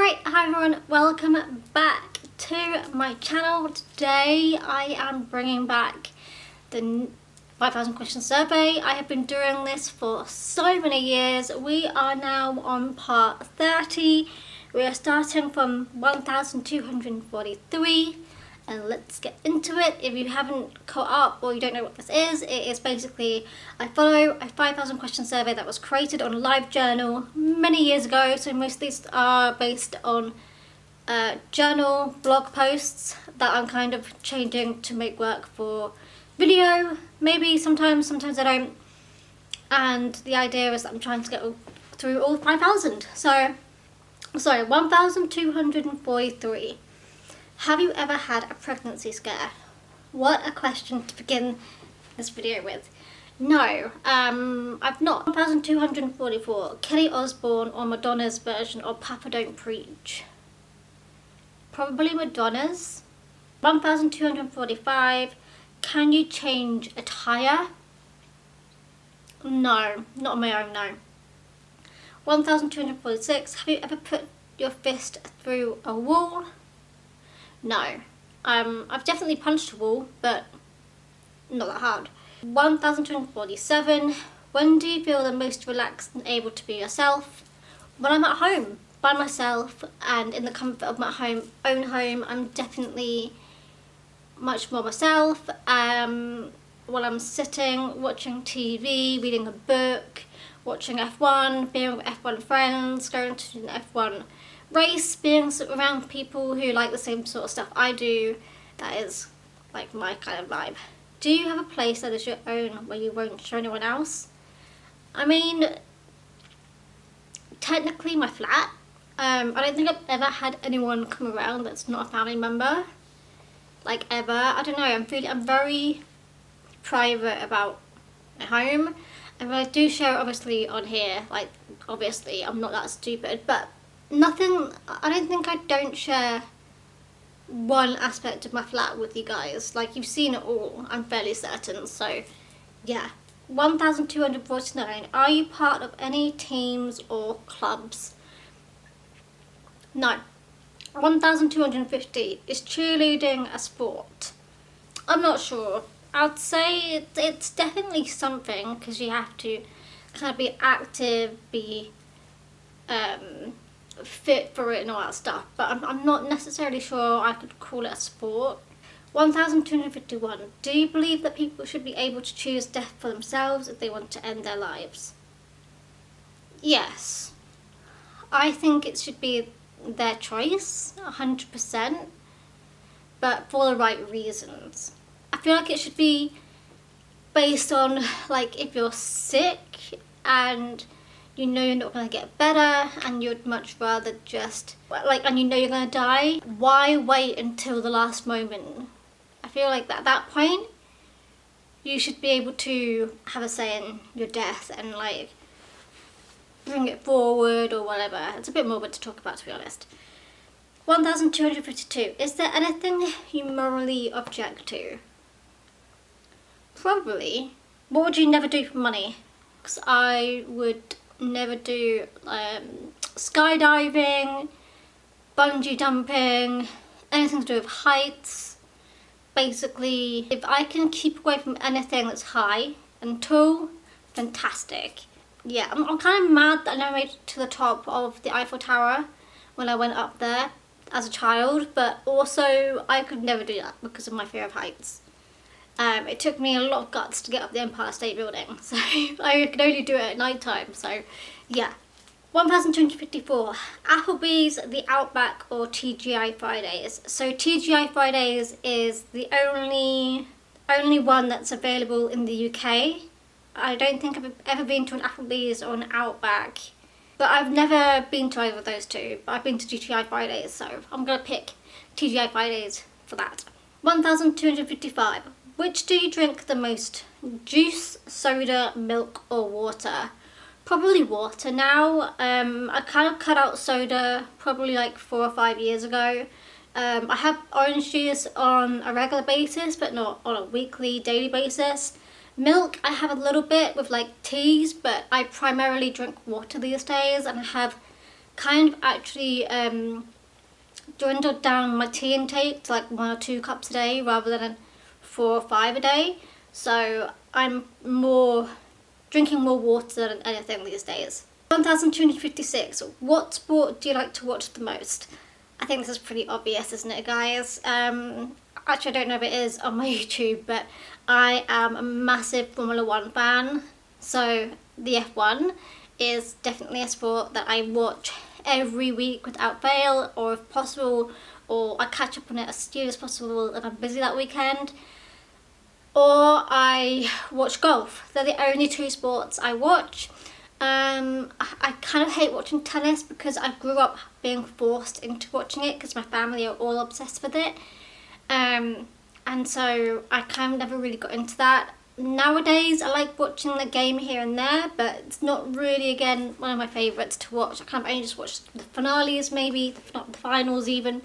Alright, hi everyone, welcome back to my channel. Today I am bringing back the 5,000 question survey. I have been doing this for so many years. We are now on part 30. We are starting from 1,243 and let's get into it. If you haven't caught up or you don't know what this is, it is basically I follow a 5,000 question survey that was created on LiveJournal many years ago. So most of these are based on journal blog posts that I'm kind of changing to make work for video. Maybe sometimes I don't. And the idea is that I'm trying to get through all 5,000. So, sorry, 1,243. Have you ever had a pregnancy scare? What a question to begin this video with. No, I've not. 1,244. Kelly Osbourne or Madonna's version of Papa Don't Preach? Probably Madonna's. 1,245. Can you change a tire? No, not on my own, no. 1,246. Have you ever put your fist through a wall? No. I've definitely punched a wall, but not that hard. 1,247. When do you feel the most relaxed and able to be yourself? When I'm at home, by myself, and in the comfort of my own home, I'm definitely much more myself. While I'm sitting, watching TV, reading a book, watching F1, being with F1 friends, going to an F1 race, being around people who like the same sort of stuff I do, that is like my kind of vibe. Do you have a place that is your own where you won't show anyone else? I mean, technically my flat. I don't think I've ever had anyone come around that's not a family member. Like ever. I don't know, I'm very private about my home. And I do share it obviously on here, like obviously I'm not that stupid, but nothing, I don't share one aspect of my flat with you guys. Like you've seen it all, I'm fairly certain, so yeah. 1,249. Are you part of any teams or clubs? No. 1,250. Is cheerleading a sport? I'm not sure. I'd say it's definitely something, because you have to kind of be active, be fit for it and all that stuff, but I'm not necessarily sure I could call it a sport. 1,251. Do you believe that people should be able to choose death for themselves if they want to end their lives? Yes. I think it should be their choice, 100%, but for the right reasons. I feel like it should be based on, like, if you're sick and you know you're not going to get better and you'd much rather just, like, and you know you're going to die, why wait until the last moment? I feel like at that point, you should be able to have a say in your death and, like, bring it forward or whatever. It's a bit morbid to talk about, to be honest. 1,252. Is there anything you morally object to? Probably. What would you never do for money? Because I would never do skydiving, bungee jumping, anything to do with heights. Basically, if I can keep away from anything that's high and tall, fantastic. Yeah, I'm kind of mad that I never made it to the top of the Eiffel Tower when I went up there as a child, but also I could never do that because of my fear of heights. It took me a lot of guts to get up the Empire State Building, so I could only do it at night time, so yeah. 1,254. Applebee's, the Outback or TGI Fridays? So TGI Fridays is the only one that's available in the UK. I don't think I've ever been to an Applebee's or an Outback, but I've never been to either of those two, but I've been to TGI Fridays, so I'm going to pick TGI Fridays for that. 1,255. Which do you drink the most? Juice, soda, milk or water? Probably water now. I kind of cut out soda probably like 4 or 5 years ago. I have orange juice on a regular basis, but not on a weekly, daily basis. Milk I have a little bit with like teas, but I primarily drink water these days, and I have kind of actually dwindled down my tea intake to like 1 or 2 cups a day rather than 4 or 5 a day. So I'm drinking more water than anything these days. 1256. What sport do you like to watch the most? I think this is pretty obvious, isn't it, guys? Actually, I don't know if it is on my YouTube, but I am a massive Formula 1 fan. So the F1 is definitely a sport that I watch every week without fail, or if possible, or I catch up on it as soon as possible if I'm busy that weekend. Or I watch golf. They're the only 2 sports I watch. I kind of hate watching tennis because I grew up being forced into watching it because my family are all obsessed with it. And so I kind of never really got into that. Nowadays I like watching the game here and there, but it's not really, again, one of my favourites to watch. I kind of only just watch the finales maybe, not the finals even.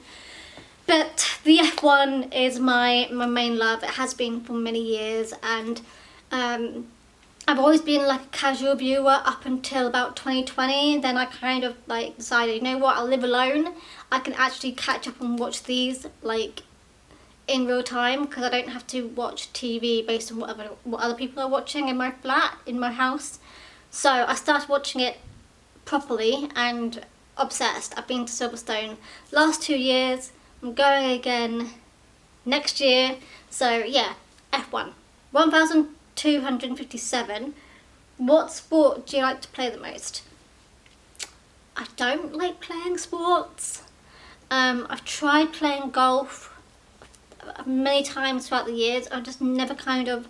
But the F1 is my main love. It has been for many years, and I've always been like a casual viewer up until about 2020. Then I kind of like decided, you know what, I'll live alone. I can actually catch up and watch these like in real time because I don't have to watch TV based on what other people are watching in my flat, in my house. So I started watching it properly and obsessed. I've been to Silverstone last 2 years. I'm going again next year. So yeah, F1. 1257. What sport do you like to play the most? I don't like playing sports. I've tried playing golf many times throughout the years. I've just never kind of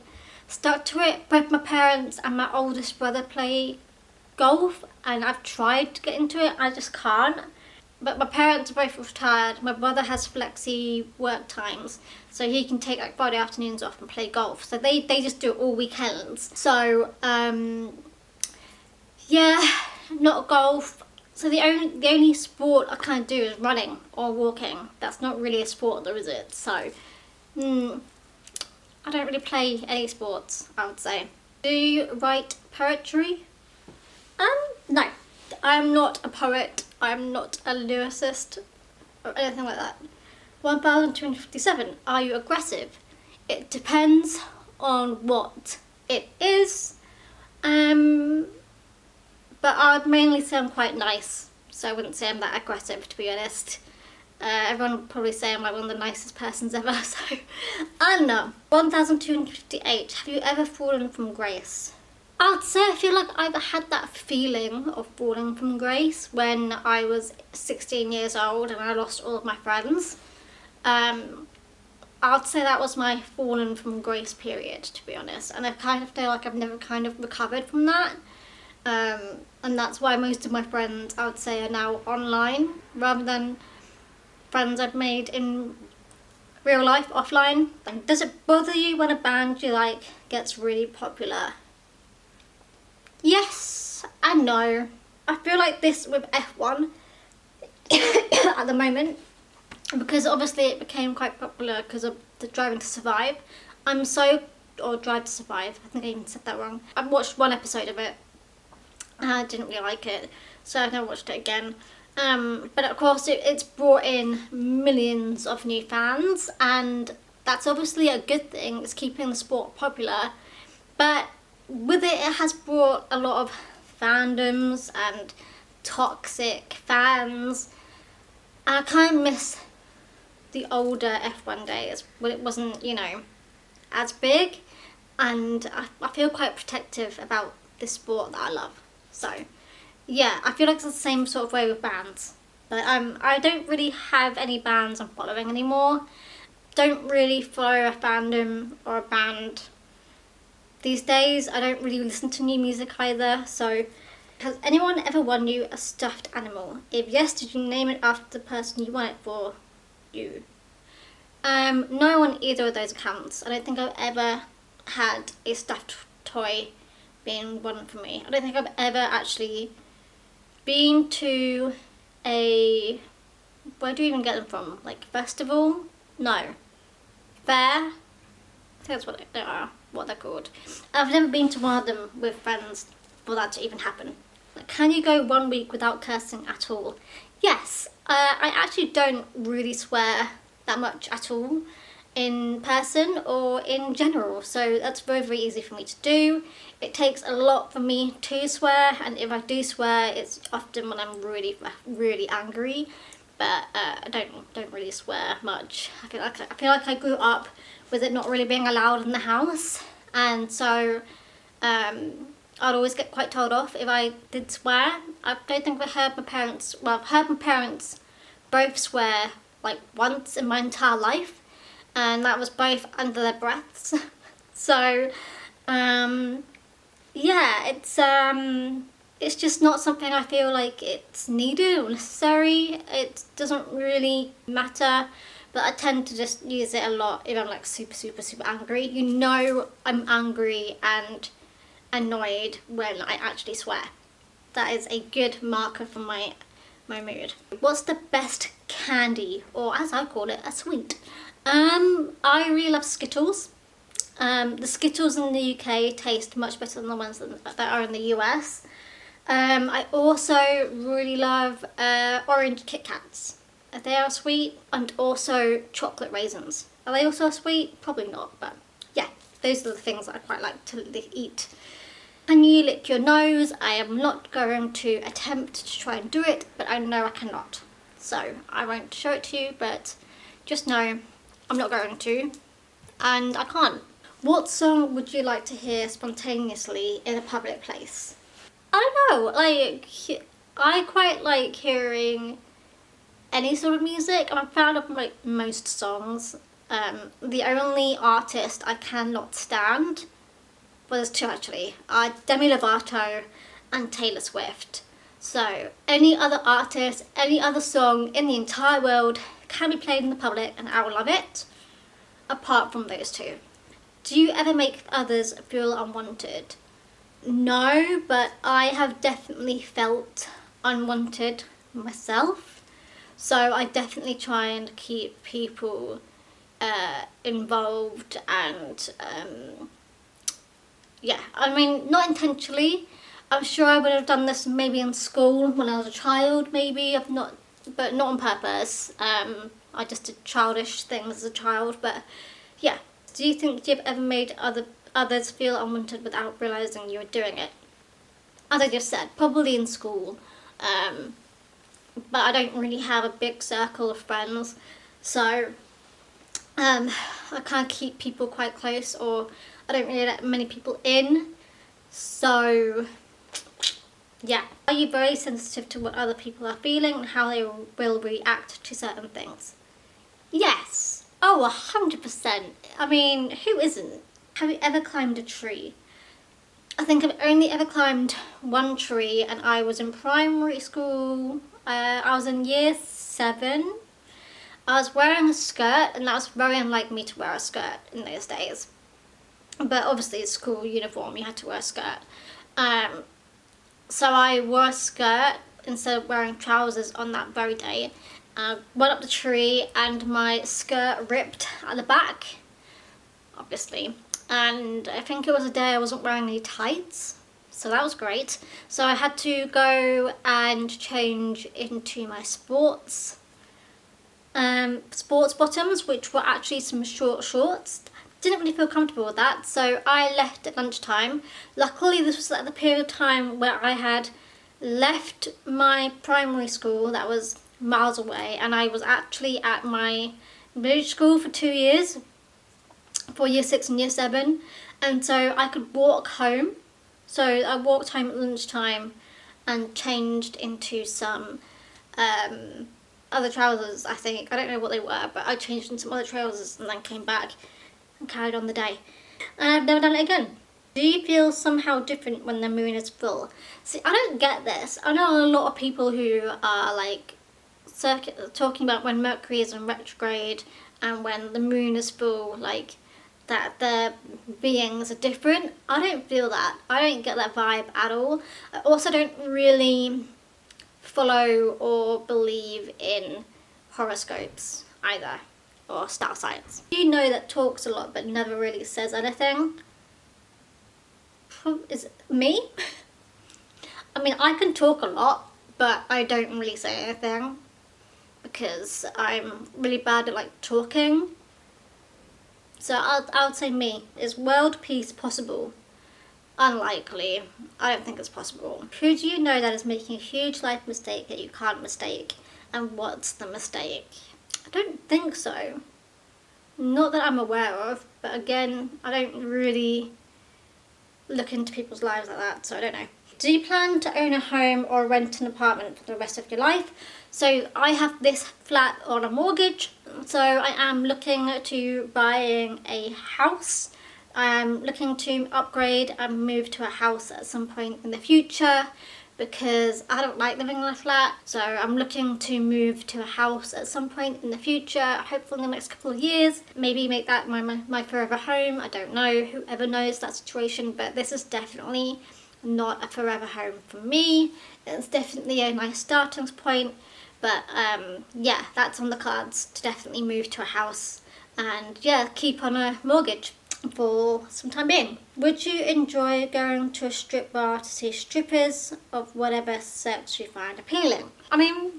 stuck to it. Both my parents and my oldest brother play golf, and I've tried to get into it. I just can't. But my parents are both retired. My brother has flexi work times, so he can take like Friday afternoons off and play golf. So they just do it all weekends. So yeah, not golf. So the only sport I kind of do is running or walking. That's not really a sport though, is it? So I don't really play any sports, I would say. Do you write poetry? No. I'm not a poet. I'm not a lyricist or anything like that. 1257. Are you aggressive? It depends on what it is. But I would mainly say I'm quite nice. So I wouldn't say I'm that aggressive, to be honest. Everyone would probably say I'm like one of the nicest persons ever. So I don't know. 1258. Have you ever fallen from grace? I'd say I feel like I've had that feeling of falling from grace when I was 16 years old and I lost all of my friends. I'd say that was my fallen from grace period, to be honest. And I kind of feel like I've never kind of recovered from that. And that's why most of my friends, I would say, are now online rather than friends I've made in real life, offline. And does it bother you when a band you like gets really popular? Yes and no. I feel like this with F1 at the moment, because obviously it became quite popular because of the Driving to Survive. Or Drive to Survive, I think I even said that wrong. I watched 1 episode of it and I didn't really like it, so I've never watched it again. But of course it's brought in millions of new fans, and that's obviously a good thing. It's keeping the sport popular, but with it, it has brought a lot of fandoms and toxic fans. And I kind of miss the older F1 days when it wasn't, you know, as big. And I feel quite protective about this sport that I love. So yeah, I feel like it's the same sort of way with bands. But I don't really have any bands I'm following anymore. Don't really follow a fandom or a band these days. I don't really listen to new music either. So has anyone ever won you a stuffed animal? If yes, did you name it after the person you won it for? You. No on either of those accounts. I don't think I've ever had a stuffed toy being won for me. I don't think I've ever actually been to a, where do you even get them from? Like festival? No. Fair? I think that's what they are, what they're called. I've never been to one of them with friends for that to even happen. Can you go 1 week without cursing at all? Yes, I actually don't really swear that much at all in person or in general, so that's very, very easy for me to do. It takes a lot for me to swear, and if I do swear, it's often when I'm really, really angry. But I don't really swear much. I feel like I grew up with it not really being allowed in the house, and so I'd always get quite told off if I did swear. I don't think I've heard my parents both swear like once in my entire life, and that was both under their breaths. So yeah, it's just not something I feel like it's needed or necessary. It doesn't really matter, but I tend to just use it a lot if I'm like super, super, super angry. You know I'm angry and annoyed when I actually swear. That is a good marker for my mood. What's the best candy, or as I call it, a sweet? I really love Skittles. The Skittles in the UK taste much better than the ones that are in the US. I also really love orange Kit Kats. They are sweet, and also chocolate raisins. Are they also sweet? Probably not, but yeah, those are the things that I quite like to eat. Can you lick your nose? I am not going to attempt to try and do it, but I know I cannot. So I won't show it to you, but just know I'm not going to, and I can't. What song would you like to hear spontaneously in a public place? I don't know, like, I quite like hearing any sort of music. I'm a fan of like most songs. The only artist I cannot stand, well, there's two actually, are Demi Lovato and Taylor Swift. So any other artist, any other song in the entire world can be played in the public and I will love it, apart from those two. Do you ever make others feel unwanted? No, but I have definitely felt unwanted myself. So I definitely try and keep people involved, and yeah, I mean, not intentionally. I'm sure I would have done this maybe in school when I was a child, maybe, but not on purpose. I just did childish things as a child, but yeah. Do you think you've ever made others feel unwanted without realising you were doing it? As I just said, probably in school, but I don't really have a big circle of friends, so I can't keep people quite close, or I don't really let many people in, so yeah. Are you very sensitive to what other people are feeling and how they will react to certain things? Yes. Oh, 100%. I mean, who isn't? Have you ever climbed a tree? I think I've only ever climbed one tree, and I was in primary school. I was in year 7. I was wearing a skirt, and that was very unlike me to wear a skirt in those days. But obviously, it's school uniform, you had to wear a skirt. So I wore a skirt instead of wearing trousers on that very day. Went up the tree, and my skirt ripped at the back, obviously. And I think it was a day I wasn't wearing any tights, so that was great. So I had to go and change into my sports bottoms, which were actually some short shorts. Didn't really feel comfortable with that, so I left at lunchtime. Luckily, this was at the period of time where I had left my primary school that was miles away, and I was actually at my village school for 2 years, for year 6 and year 7, and so I could walk home. So I walked home at lunchtime and changed into some other trousers, I think. I don't know what they were, but I changed into some other trousers and then came back and carried on the day. And I've never done it again. Do you feel somehow different when the moon is full? See, I don't get this. I know a lot of people who are like talking about when Mercury is in retrograde and when the moon is full, like that their beings are different. I don't feel that. I don't get that vibe at all. I also don't really follow or believe in horoscopes either, or star signs. Do you know that talks a lot but never really says anything? Is it me? I mean, I can talk a lot, but I don't really say anything because I'm really bad at like talking. So I would say me. Is world peace possible? Unlikely. I don't think it's possible. Who do you know that is making a huge life mistake that you can't mistake? And what's the mistake? I don't think so. Not that I'm aware of, but again, I don't really look into people's lives like that, so I don't know. Do you plan to own a home or rent an apartment for the rest of your life? So I have this flat on a mortgage, so I am looking to buying a house. I'm looking to upgrade and move to a house at some point in the future because I don't like living in a flat. So I'm looking to move to a house at some point in the future, hopefully in the next couple of years. Maybe make that my forever home. I don't know, whoever knows that situation, but this is definitely not a forever home for me. It's definitely a nice starting point, but yeah, that's on the cards, to definitely move to a house and yeah, keep on a mortgage for some time being. Would you enjoy going to a strip bar to see strippers of whatever sex you find appealing? I mean,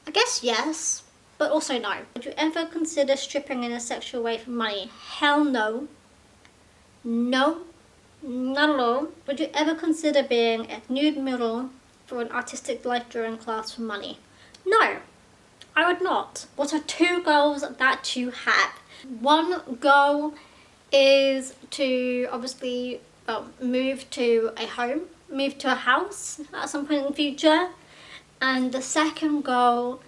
I guess yes, but also no. Would you ever consider stripping in a sexual way for money? Hell no. No, not at all. Would you ever consider being a nude model for an artistic life drawing class for money? No, I would not. What are 2 goals that you have? One goal is to obviously move to a home, move to a house at some point in the future. And the second goal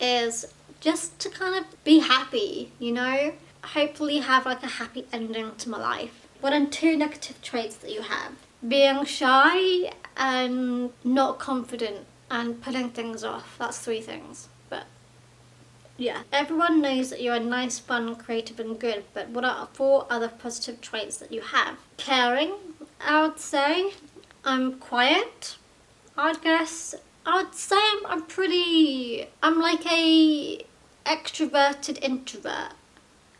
is just to kind of be happy, you know? Hopefully have like a happy ending to my life. What are 2 negative traits that you have? Being shy and not confident and putting things off. That's 3 things. But yeah, everyone knows that you're nice, fun, creative and good, but what are 4 other positive traits that you have? Caring, I would say. I'm quiet, I guess. I would say I'm like a extroverted introvert,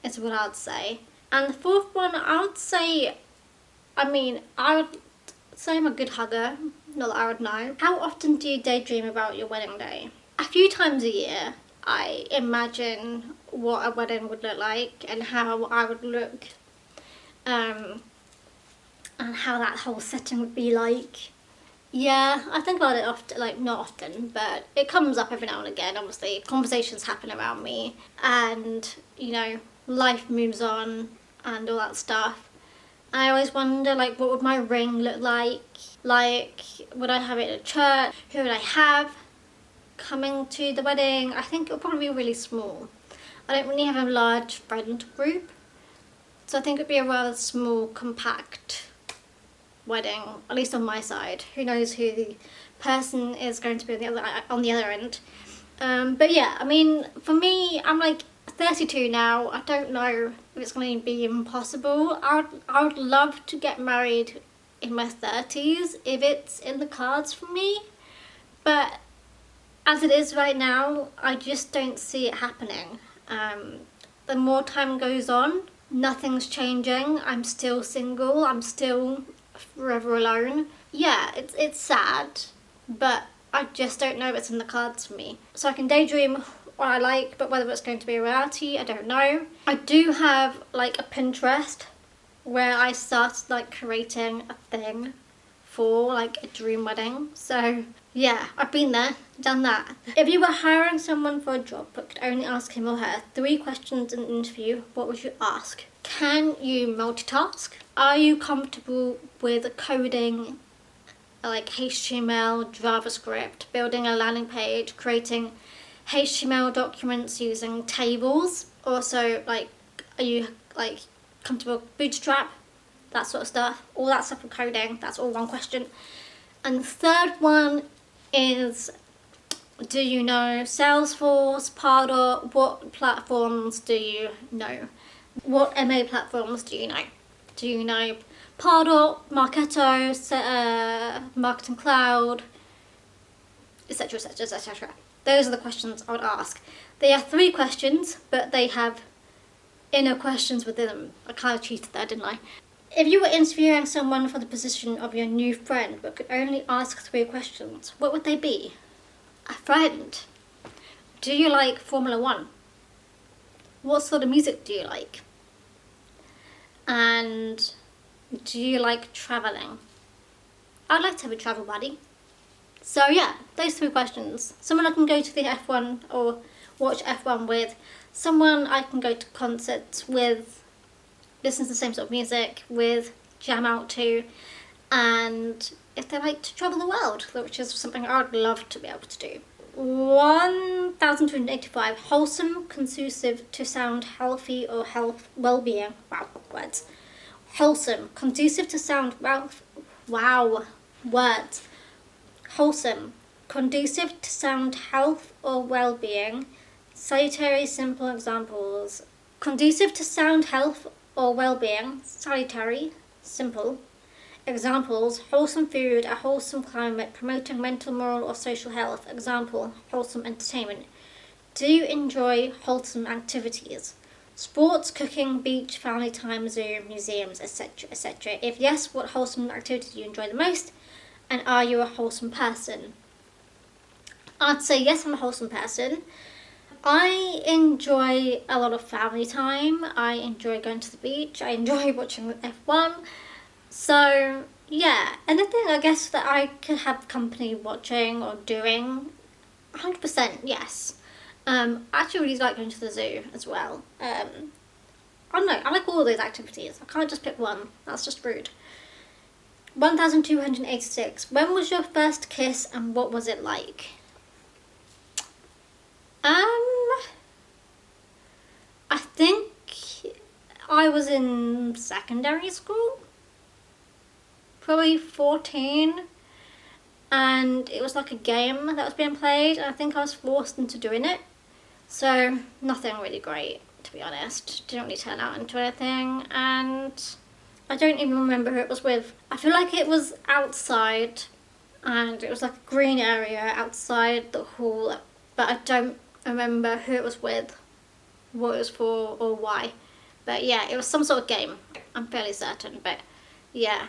is what I'd say. And the 4th one, I would say I'm a good hugger, not that I would know. How often do you daydream about your wedding day? A few times a year. I imagine what a wedding would look like and how I would look, and how that whole setting would be like. Yeah, I think about it often, like not often, but it comes up every now and again. Obviously, conversations happen around me and, you know, life moves on and all that stuff. I always wonder, like, what would my ring look like? Like, would I have it at church? Who would I have coming to the wedding? I think it would probably be really small. I don't really have a large friend group, so I think it would be a rather small, compact wedding, at least on my side. Who knows who the person is going to be on the other end. But yeah, I mean, for me, I'm like 32 now. I don't know if it's going to be impossible. I would love to get married in my 30s if it's in the cards for me, but as it is right now, I just don't see it happening. The more time goes on, nothing's changing. I'm still single. I'm still forever alone. Yeah, it's sad, but I just don't know if it's in the cards for me. So I can daydream what I like, but whether it's going to be a reality, I don't know. I do have like a Pinterest where I started like creating a thing for like a dream wedding. So yeah, I've been there, done that. If you were hiring someone for a job but could only ask him or her 3 questions in an interview, what would you ask? Can you multitask? Are you comfortable with coding like HTML, JavaScript, building a landing page, creating HTML documents using tables? Also, like, are you like comfortable with Bootstrap? That sort of stuff. All that stuff with coding. That's all one question. And the 3rd one is, do you know Salesforce, Pardot? What platforms do you know? What MA platforms do you know? Do you know Pardot, Marketo, Marketing Cloud, etc, etc, etc. Those are the questions I would ask. They are 3 questions, but they have inner questions within them. I kind of cheated there, didn't I? If you were interviewing someone for the position of your new friend but could only ask 3 questions, what would they be? A friend. Do you like Formula 1? What sort of music do you like? And do you like travelling? I'd like to have a travel buddy. So yeah, those 3 questions. Someone I can go to the F1 or watch F1 with. Someone I can go to concerts with, listen to the same sort of music with, jam out to. And if they like to travel the world, which is something I'd love to be able to do. 1285. Wholesome, conducive to sound healthy or health, well-being. Wow, words. Wholesome, conducive to sound wealth. Wow, words. Wholesome, conducive to sound health or well-being. Salutary, simple examples. Conducive to sound health or well-being. Salutary, simple. Examples: wholesome food, a wholesome climate, promoting mental, moral or social health. Example: wholesome entertainment. Do you enjoy wholesome activities? Sports, cooking, beach, family time, zoo, museums, etc., etc. If yes, what wholesome activity do you enjoy the most? And are you a wholesome person? I'd say yes, I'm a wholesome person. I enjoy a lot of family time. I enjoy going to the beach. I enjoy watching F1. So yeah, anything I guess that I could have company watching or doing, 100% yes. I actually really like going to the zoo as well. I don't know, I like all of those activities. I can't just pick one, that's just rude. 1286. When was your first kiss and what was it like? I think I was in secondary school. Probably 14, and it was like a game that was being played, and I think I was forced into doing it. So nothing really great, to be honest. Didn't really turn out into anything, and I don't even remember who it was with. I feel like it was outside, and it was like a green area outside the hall, but I don't remember who it was with, what it was for, or why. But yeah, it was some sort of game, I'm fairly certain, but yeah,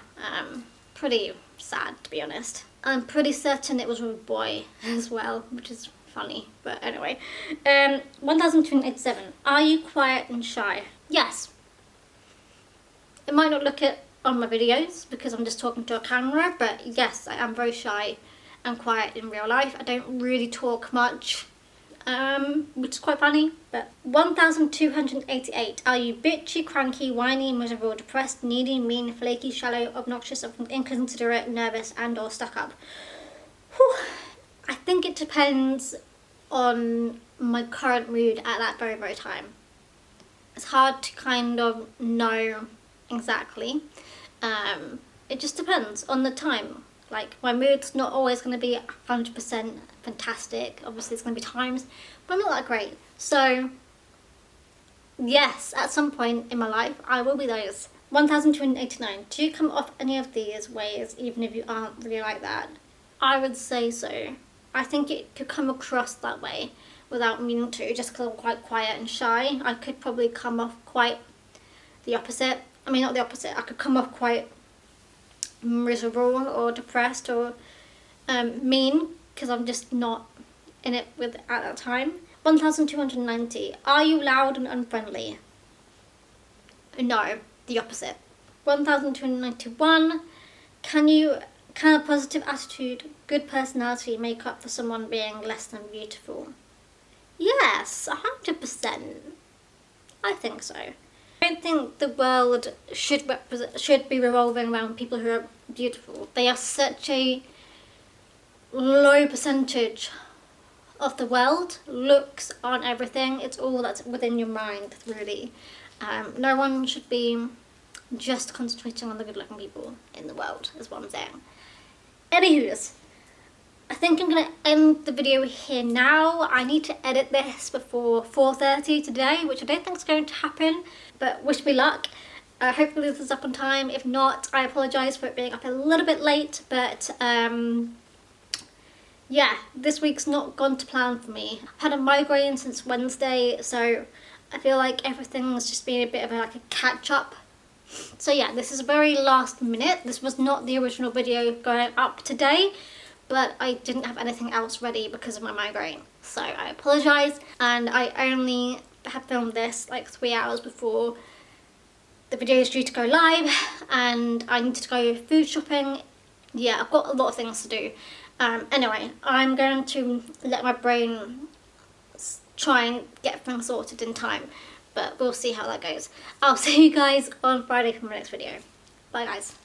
pretty sad, to be honest. I'm pretty certain it was with a boy as well, which is funny, but anyway. 1287. Are you quiet and shy? Yes. It might not look it on my videos because I'm just talking to a camera, but yes, I am very shy and quiet in real life. I don't really talk much, which is quite funny. But 1288. Are you bitchy, cranky, whiny, miserable, depressed, needy, mean, flaky, shallow, obnoxious, inconsiderate, nervous, and or stuck up? Whew. I think it depends on my current mood at that very, very time. It's hard to kind of know exactly. It just depends on the time. Like, my mood's not always going to be 100% fantastic. Obviously, there's going to be times, but I'm not that great. So, yes, at some point in my life, I will be those. 1289. Do you come off any of these ways, even if you aren't really like that? I would say so. I think it could come across that way without meaning to, just because I'm quite quiet and shy. I could probably come off quite the opposite. I mean, not the opposite. I could come off quite miserable or depressed or mean because I'm just not in it with at that time. 1290. Are you loud and unfriendly? No, the opposite. 1291. Can a positive attitude, good personality make up for someone being less than beautiful? Yes, 100%. I think so. I don't think the world should be revolving around people who are beautiful. They are such a low percentage of the world. Looks aren't everything. It's all that's within your mind, really. No one should be just concentrating on the good-looking people in the world, is what I'm saying. Anywho's, I think I'm going to end the video here now. I need to edit this before 4:30 today, which I don't think is going to happen, but wish me luck. Hopefully this is up on time. If not, I apologise for it being up a little bit late, but yeah, this week's not gone to plan for me. I've had a migraine since Wednesday, so I feel like everything's just been a bit of a catch-up So yeah, this is very last minute. This was not the original video going up today, but I didn't have anything else ready because of my migraine. So I apologise, and I only have filmed this like 3 hours before the video is due to go live, and I need to go food shopping. Yeah, I've got a lot of things to do. Anyway, I'm going to let my brain try and get things sorted in time, but we'll see how that goes. I'll see you guys on Friday for my next video. Bye guys.